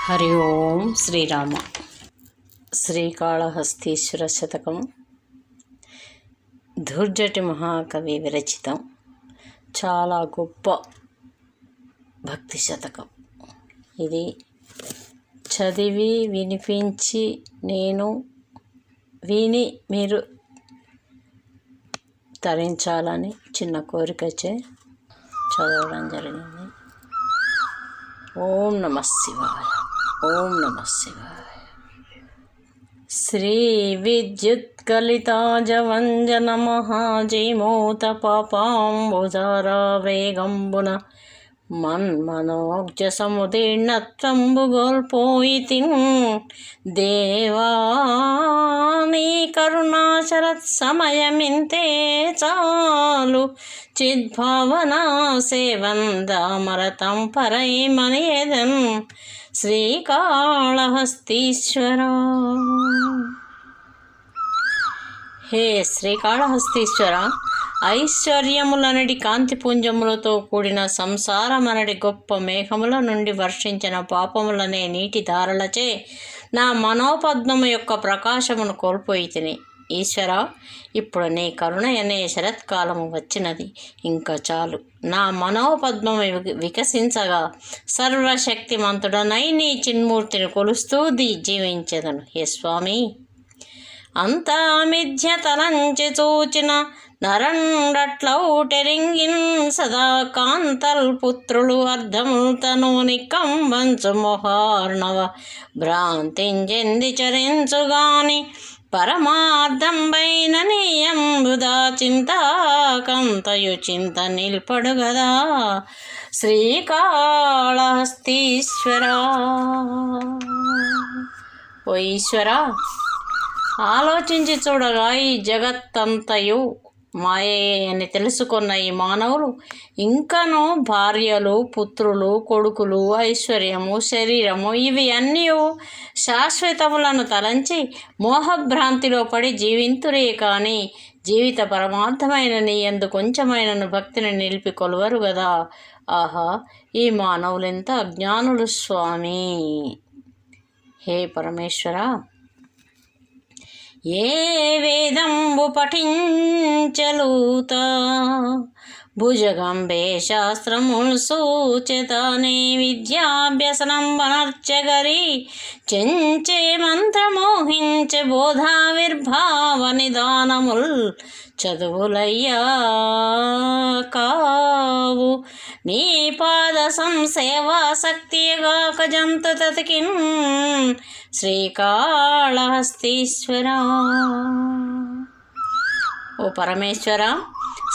హరి ఓం శ్రీరామ. శ్రీకాళహస్తీశ్వర శతకం దుర్జటి మహాకవి విరచితం. చాలా గొప్ప భక్తి శతకం ఇది. చదివి వినిపించి నేను విని మీరు తరించాలని చిన్న కోరికచే చదవడం జరిగింది. ఓం నమః శివాయ. ఓం నమః శివాయ. శ్రీ విద్యుత్కలితాజవంజన మహాజీమూత పాపాంబుజారా వేగంబున మన్మనోగ్జ సముదీర్ణత్వంబు గోల్పోయితి దేవా నీ కరుణాశరత్ సమయమింతే చాలు చిద్భావనా సేవందామరతం పరైమనేదన్ శ్రీకాళహస్తీశ్వర. హే శ్రీకాళహస్తీశ్వర, ఐశ్వర్యములనడి కాంతిపుంజములతో కూడిన సంసారమనడి గొప్ప మేఘముల నుండి వర్షించిన పాపములనే నీటి ధారలచే నా మనోపద్మము యొక్క ప్రకాశమును కోల్పోయితిని. ఈశ్వర, ఇప్పుడు నీ కరుణ అనే శరత్కాలము వచ్చినది. ఇంకా చాలు. నా మనోపద్మము వికసించగా సర్వశక్తిమంతుడనై నీ చిన్మూర్తిని కొలుస్తూ జీవించెదను. హే స్వామి, అంతా మిథ్య తలంచి చూచిన నరండట్లౌటెరింగిన్ సదా కాంతల్ పుత్రులు అర్ధముల్తను నికంబంచు మొహార్ణవ భ్రాంతించెంది చరించుగాని పరమార్థంబైన నీయంబుదా చింతాకంతయు చింత నిల్పడు గదా శ్రీకాళహస్తీశ్వర. ఓ ఈశ్వర, ఆలోచించి చూడగా ఈ జగత్తంతయు మాయే అని తెలుసుకున్న ఈ మానవులు ఇంకనూ భార్యలు, పుత్రులు, కొడుకులు, ఐశ్వర్యము, శరీరము ఇవి అన్నీ శాశ్వతములను తలంచి మోహభ్రాంతిలో పడి జీవింతురే కానీ జీవిత పరమార్థమైన నీ యందు కొంచెమైనను భక్తిని నిలిపి కొలువరు గదా. ఆహా, ఈ మానవులెంత అజ్ఞానులు స్వామి. హే పరమేశ్వర, ఏ వేదంబు పఠించలూత భుజగంబే శాస్త్రముల్ సూచతనే విద్యాభ్యసనం వనర్చగరి చెంచే మంత్రమోహించే బోధావిర్భావ నిదానముల్ చదువులయ్యా కావు నీ పాద సంసేవాసక్తిగాక జంతు తతికిన్ శ్రీకాళహస్తీశ్వర. ఓ పరమేశ్వర,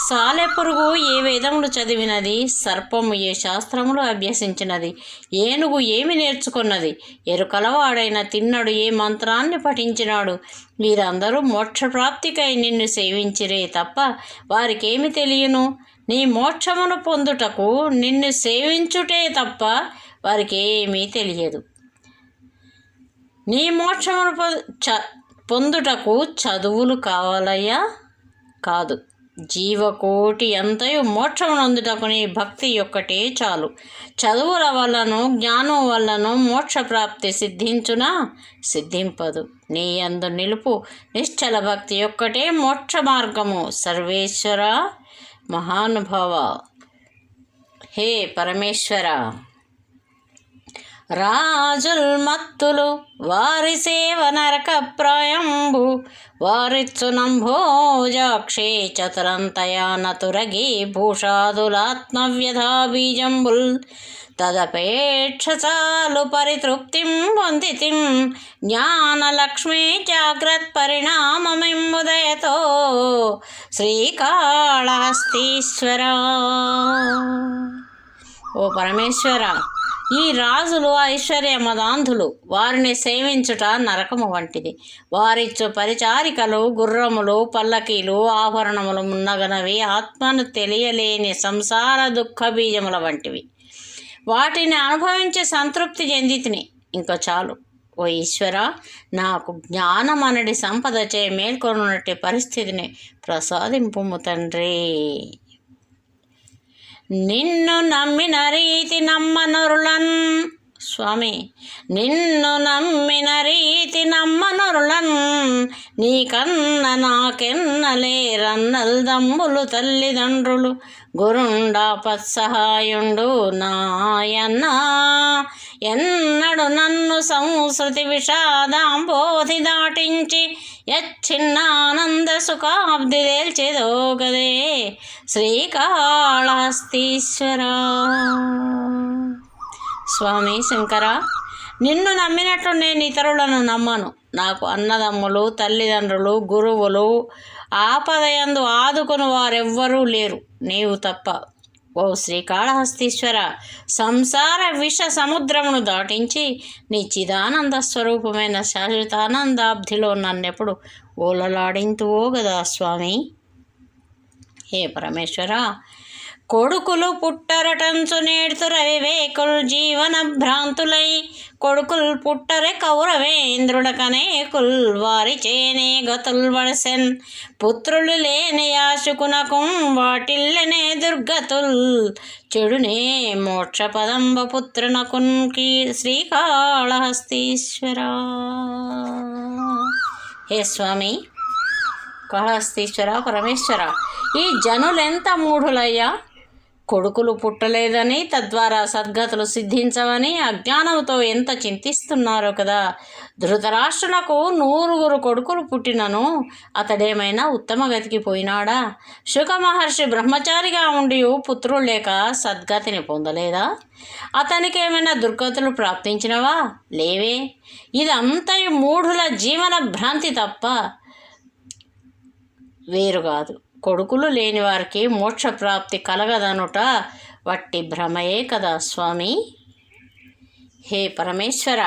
సాలెపురుగు ఏ వేదములు చదివినది, సర్పము ఏ శాస్త్రములు అభ్యసించినది, ఏనుగు ఏమి నేర్చుకున్నది, ఎరుకలవాడైన తిన్నడు ఏ మంత్రాన్ని పఠించినాడు, వీరందరూ మోక్షప్రాప్తికై నిన్ను సేవించిరే తప్ప వారికేమి తెలియను. నీ మోక్షమును పొందుటకు నిన్ను సేవించుటే తప్ప వారికేమీ తెలియదు. నీ మోక్షమును పొందుటకు చదువులు కావాలయ్యా కాదు, జీవకోటి అంతయు మోక్షమునందుటకు నీ భక్తి ఒక్కటే చాలు. చదువుల వల్లను జ్ఞానం వల్లను మోక్షప్రాప్తి సిద్ధించునా? సిద్ధింపదు. నీ యందు నిలుపు నిశ్చల భక్తి ఒక్కటే మోక్ష మార్గము. సర్వేశ్వర మహానుభావ. హే పరమేశ్వర, రాజుల్ మత్తులు వారి సేవ నరక ప్రాయంబు వారిచ్చునంభోజాక్షే చతురంతయా నతురగి భూషాదులాత్మవ్యధా బీజంబుల్ తదపేక్ష చాలు పరితృప్తిం పొందితిం జ్ఞానలక్ష్మీ జాగ్రత్ పరిణామమింబుదయతో శ్రీకాళహస్తీశ్వర. ఓ పరమేశ్వర, ఈ రాజులు ఐశ్వర్య మదాంధులు, వారిని సేవించుట నరకము వంటిది. వారిచ్చు పరిచారికలు, గుర్రములు, పల్లకీలు, ఆభరణములు మున్నగనవి ఆత్మను తెలియలేని సంసార దుఃఖ బీజముల వంటివి. వాటిని అనుభవించి సంతృప్తి చెందితిని. ఇంకా చాలు. ఓ ఈశ్వర, నాకు జ్ఞానమనడి సంపదచే మేల్కొనున్నట్టి పరిస్థితిని ప్రసాదింపుము తండ్రి. నిన్ను నమ్మిన రీతి నమ్మనరులన్ స్వామి. నిన్ను నమ్మిన రీతి నమ్మనురులన్, నీకన్న నాకెన్నలేరన్నల్ దమ్ములు తల్లిదండ్రులు, గురుండా పత్సహాయుండు నాయన్న. ఎన్నడు నన్ను సంస్కృతి విషాదాంబోధి దాటించి, యచ్చిన్నానంద సుఖాబ్ది తేల్చెదోగదే శ్రీకాళహస్తీశ్వరా. స్వామి శంకర, నిన్ను నమ్మినట్లు నేను ఇతరులను నమ్మను. నాకు అన్నదమ్ములు, తల్లిదండ్రులు, గురువులు, ఆపదయందు ఆదుకుని వారెవ్వరూ లేరు, నీవు తప్ప. ఓ శ్రీకాళహస్తీశ్వర, సంసార విష సముద్రమును దాటించి నీ చిదానంద స్వరూపమైన శాశ్వతానందాబ్ధిలో నన్నెప్పుడు ఓలలాడింతువో గదా స్వామి. హే పరమేశ్వర, కొడుకులు పుట్టరటంచు నేడుతురవివేకుల్ జీవన భ్రాంతులై, కొడుకుల్ పుట్టరే కౌరవేంద్రుడకనేకుల్ వారి చేనే గతుల్ వడసెన్, పుత్రులు లేని యాశుకునకుం వాటిల్లనే దుర్గతుల్, చెడునే మోక్ష పదంబ పుత్రునకున్ కీ శ్రీకాళహస్తీశ్వరా. హే స్వామి కాళహస్తీశ్వర పరమేశ్వర, ఈ జనులెంత మూఢులయ్యా! కొడుకులు పుట్టలేదని, తద్వారా సద్గతులు సిద్ధించవని అజ్ఞానంతో ఎంత చింతిస్తున్నారో కదా. ధృతరాష్ట్రునకు 9 కొడుకులు పుట్టినను అతడేమైనా ఉత్తమ గతికి పోయినాడా? శుక మహర్షి బ్రహ్మచారిగా ఉండి పుత్రులు లేక సద్గతిని పొందలేదా? అతనికి ఏమైనా దుర్గతులు ప్రాప్తించినవా? లేవే. ఇదంతయు మూఢుల జీవన భ్రాంతి తప్ప వేరు కాదు. కొడుకులు లేని వారికి మోక్షప్రాప్తి కలగదనుట వట్టి భ్రమయే కదా స్వామి. హే పరమేశ్వర,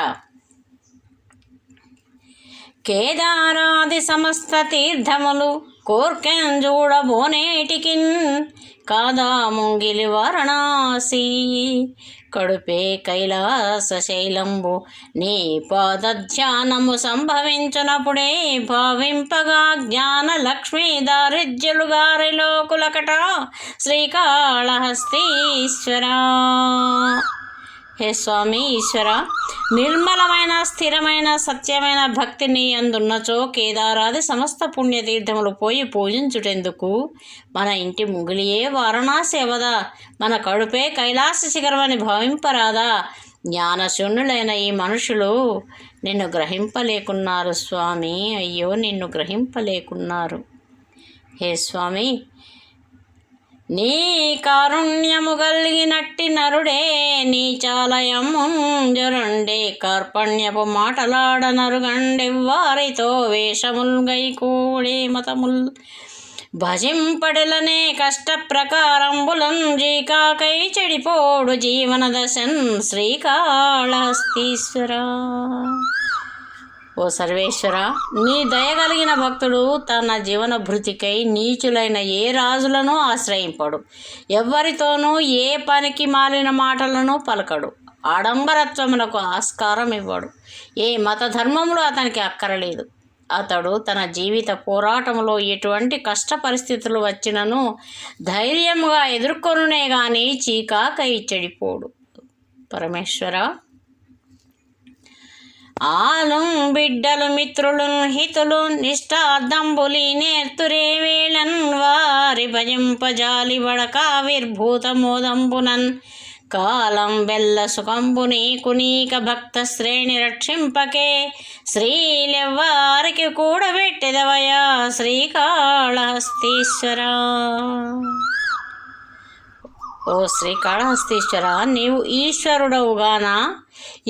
కేదారాది సమస్త తీర్థములు కోర్కెన్ చూడబోనేటికిన్, కాదా ముంగిలి వారణాసి కడుపే కైలాస శైలంబు, నీ పాదధ్యానము సంభవించునప్పుడే భావింపగా జ్ఞాన లక్ష్మీ దారిద్ర్యులు గారిలో కులకట శ్రీకాళహస్తీశ్వరా. హే స్వామి ఈశ్వర, నిర్మలమైన స్థిరమైన సత్యమైన భక్తి నీ అందున్నచో కేదారాది సమస్త పుణ్యతీర్థములు పోయి పూజించుటెందుకు? మన ఇంటి ముగిలియే వారణాసి అవదా, మన కడుపే కైలాస శిఖరమని భావింపరాదా? జ్ఞానశూన్యులైన ఈ మనుషులు నిన్ను గ్రహింపలేకున్నారు స్వామి. అయ్యో, నిన్ను గ్రహింపలేకున్నారు. హే స్వామి, నీ కారుణ్యము గలిగినట్టి నరుడే నీచాలయముంజరుండే, కార్పణ్యపు మాటలాడ నరుగండెవ్వారితో వేషముల్ గైకూడే మతముల్, భజింపడలనే కష్ట ప్రకారంబులం జీకాకై చెడిపోడు జీవన దశన్ శ్రీకాళహస్తీశ్వరా. ఓ సర్వేశ్వర, నీ దయగలిగిన భక్తుడు తన జీవన భృతికై నీచులైన ఏ రాజులను ఆశ్రయింపడు, ఎవ్వరితోనూ ఏ పనికి మాలిన మాటలను పలకడు, ఆడంబరత్వములకు ఆస్కారం ఇవ్వడు, ఏ మత ధర్మములు అతనికి అక్కరలేదు. అతడు తన జీవిత పోరాటంలో ఎటువంటి కష్ట పరిస్థితులు వచ్చినను ధైర్యముగా ఎదుర్కొనునే గాని చీకాకై చెడిపోడు. పరమేశ్వర, ఆలుం బిడ్డలు మిత్రులు హితులు నిష్ఠార్థంబులి నేర్తురే వేళన్, వారి భజింపజాలి వడకావిర్భూత మోదంబునన్, కాలం బెల్ల సుఖంబు నీకు నీక భక్త శ్రేణి రక్షింపకే, శ్రీలెవ్వారికి కూడబెట్టెదవయా శ్రీకాళహస్తీశ్వరా. ఓ శ్రీకాళహస్తీశ్వర, నీవు ఈశ్వరుడవుగాన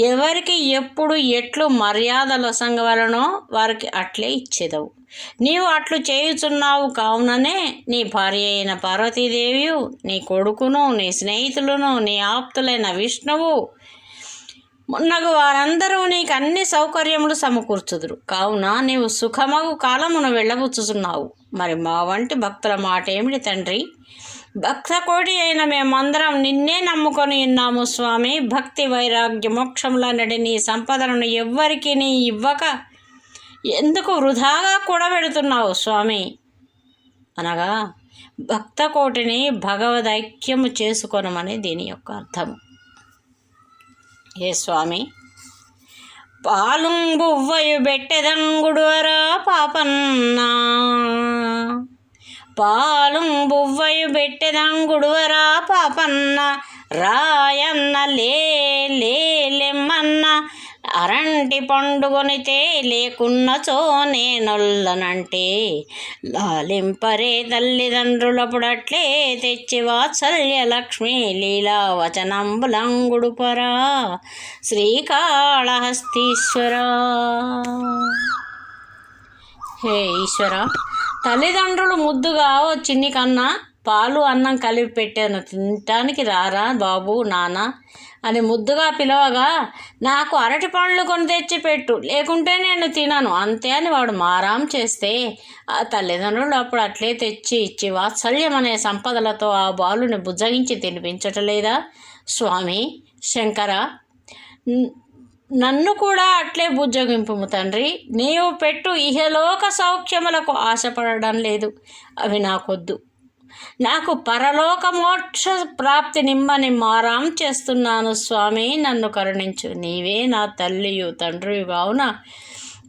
ఎవరికి ఎప్పుడు ఎట్లు మర్యాదలు సంగవలనో వారికి అట్లే ఇచ్చేదవు. నీవు అట్లు చేయుచున్నావు కావుననే నీ భార్య అయిన పార్వతీదేవియు, నీ కొడుకును, నీ స్నేహితులను, నీ ఆప్తులైన విష్ణువు మున్నగు వారందరూ నీకు అన్ని సౌకర్యములు సమకూర్చుదురు. కావున నీవు సుఖమగు కాలమును వెళ్ళబుచ్చుచున్నావు. మరి మా వంటి భక్తుల మాట ఏమిటి తండ్రి? భక్త కోటి అయిన మేమందరం నిన్నే నమ్ముకొని ఉన్నాము స్వామి. భక్తి వైరాగ్య మోక్షములన్నటి నీ సంపదలను ఎవ్వరికి నీ ఇవ్వక ఎందుకు వృధాగా కూడబెడుతున్నావు స్వామి? అనగా భక్త కోటిని భగవదైక్యము చేసుకొనమని దీని యొక్క అర్థము. ఏ స్వామి, పాలుం బువ్వయు బెట్టెదంగుడువరా పాపన్నా, పాలుం బువ్వయు బెట్టెదంగుడువరా పాపన్న, రాయన్న లేలెమ్మన్న, అరంటి పండుగొనితే లేకున్నచో నేనొల్లనంటే, లాలింపరే తల్లిదండ్రులపుడట్లే తెచ్చి వాత్సల్య లక్ష్మీ లీలా వచనంబులంగుడుపరా శ్రీకాళహస్తీశ్వరా. హే ఈశ్వర, తల్లిదండ్రులు ముద్దుగా ఓ చిన్ని కన్నా పాలు అన్నం కలిపి పెట్టాను, తినటానికి రారా బాబు నాన్న అని ముద్దుగా పిలవగా, నాకు అరటి పండ్లు కొని తెచ్చి పెట్టు లేకుంటే నేను తినను అంతే అని వాడు మారాం చేస్తే, ఆ తల్లిదండ్రులు అప్పుడు అట్లే తెచ్చి ఇచ్చి వాత్సల్యం అనే సంపదలతో ఆ బాలుని బుజ్జగించి తినిపించటలేదా స్వామి శంకర? నన్ను కూడా అట్లే బుజ్జగింపుము తండ్రి. నీవు పెట్టు ఇహలోక సౌఖ్యములకు ఆశపడడం లేదు, అవి నాకొద్దు. నాకు పరలోక మోక్ష ప్రాప్తి నిమ్మని మారాం చేస్తున్నాను స్వామి, నన్ను కరుణించు. నీవే నా తల్లియు తండ్రియు కావున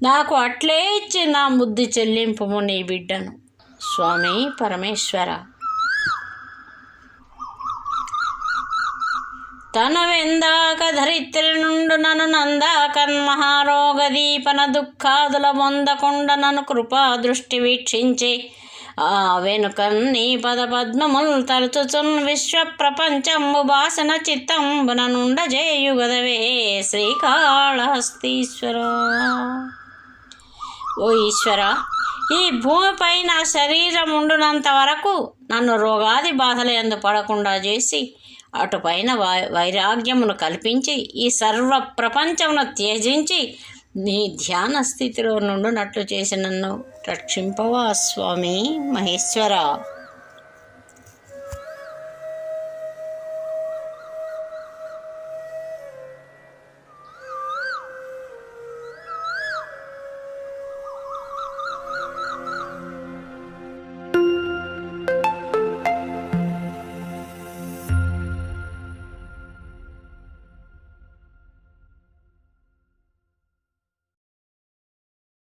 నాకు అట్లే ఇచ్చి నా ముద్దు చెల్లింపుము నీ బిడ్డను స్వామి పరమేశ్వర. తనవెందాక ధరిత్రి నుండు నను నందాకన్ మహారోగ దీపన దుఃఖాదుల పొందకుండ నన్ను కృపా దృష్టి వీక్షించి, ఆ వెనుకన్ నీ పదపద్మముల్ తలుచుచున్ విశ్వ ప్రపంచంబు బాసన చిత్తంబున నుండజేయుగదవే శ్రీకాళహస్తీశ్వర. ఓ ఈశ్వర, ఈ భూమిపై నా శరీరం ఉండునంత వరకు నన్ను రోగాది బాధల యందు పడకుండా చేసి, అటుపైన వైరాగ్యమును కల్పించి, ఈ సర్వ ప్రపంచమును త్యజించి నీ ధ్యాన స్థితిలో నుండునట్లు చేసి నన్ను రక్షింపవా స్వామి మహేశ్వర.